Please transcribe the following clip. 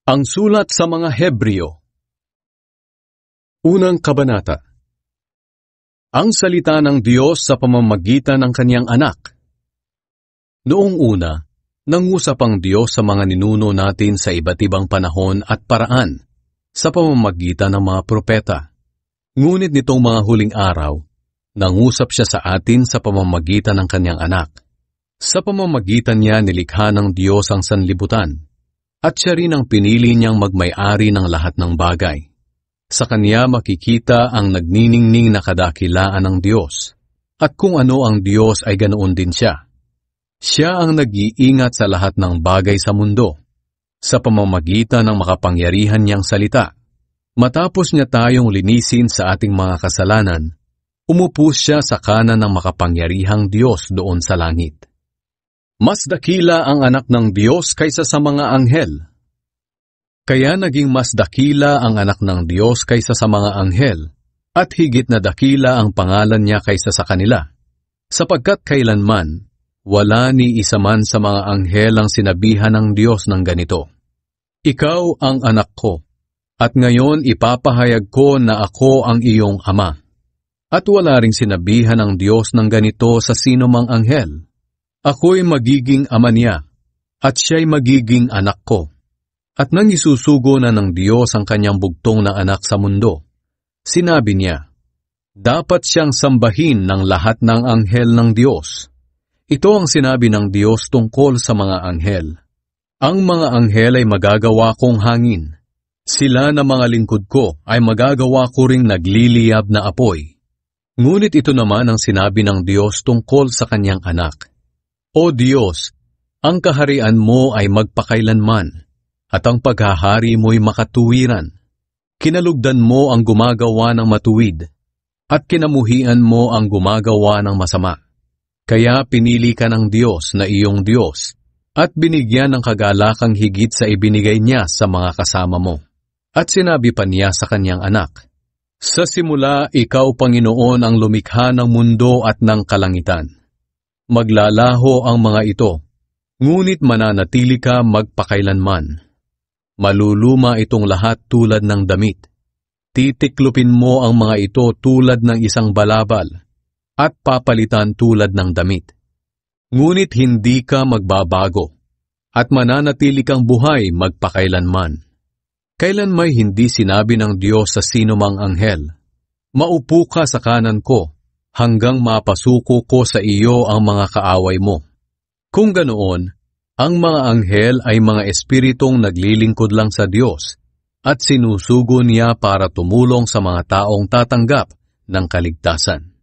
Ang sulat sa mga Hebreo. Unang kabanata. Ang salita ng Diyos sa pamamagitan ng Kanyang anak. Noong una, nangusap ang Diyos sa mga ninuno natin sa iba't ibang panahon at paraan sa pamamagitan ng mga propeta. Ngunit nitong mga huling araw, nangusap siya sa atin sa pamamagitan ng Kanyang anak. Sa pamamagitan niya nilikha ng Diyos ang sanlibutan. At siya rin ang pinili niyang magmay-ari ng lahat ng bagay. Sa Kanya makikita ang nagniningning na kadakilaan ng Diyos. At kung ano ang Diyos ay ganoon din siya. Siya ang nag-iingat sa lahat ng bagay sa mundo, sa pamamagitan ng makapangyarihan niyang salita. Matapos niya tayong linisin sa ating mga kasalanan, umupo siya sa kanan ng makapangyarihang Diyos doon sa langit. Mas dakila ang anak ng Diyos kaysa sa mga anghel. Kaya naging mas dakila ang anak ng Diyos kaysa sa mga anghel, at higit na dakila ang pangalan niya kaysa sa kanila. Sapagkat kailanman, wala ni isa man sa mga anghel ang sinabihan ng Diyos ng ganito, "Ikaw ang anak ko, at ngayon ipapahayag ko na ako ang iyong ama." At wala ring sinabihan ng Diyos ng ganito sa sino mang anghel, "Ako'y magiging ama niya, at siya'y magiging anak ko." At nang isusugo na ng Diyos ang kanyang bugtong na anak sa mundo, sinabi niya, dapat siyang sambahin ng lahat ng anghel ng Diyos. Ito ang sinabi ng Diyos tungkol sa mga anghel. Ang mga anghel ay magagawa kong hangin. Sila na mga lingkod ko ay magagawa ko ring nagliliyab na apoy. Ngunit ito naman ang sinabi ng Diyos tungkol sa kanyang anak. O Diyos, ang kaharian mo ay magpakailanman, at ang paghahari mo'y makatuwiran. Kinalugdan mo ang gumagawa ng matuwid, at kinamuhian mo ang gumagawa ng masama. Kaya pinili ka ng Diyos na iyong Diyos, at binigyan ng kagalakang higit sa ibinigay niya sa mga kasama mo. At sinabi pa niya sa kanyang anak, sa simula, ikaw, Panginoon, ang lumikha ng mundo at ng kalangitan. Maglalaho ang mga ito, ngunit mananatili ka magpakailanman. Maluluma itong lahat tulad ng damit. Titiklupin mo ang mga ito tulad ng isang balabal, at papalitan tulad ng damit. Ngunit hindi ka magbabago, at mananatili kang buhay magpakailanman. Kailan may hindi sinabi ng Diyos sa sino mang anghel, "Maupo ka sa kanan ko, hanggang mapasuko ko sa iyo ang mga kaaway mo." Kung ganoon, ang mga anghel ay mga espiritong naglilingkod lang sa Diyos at sinusugo niya para tumulong sa mga taong tatanggap ng kaligtasan.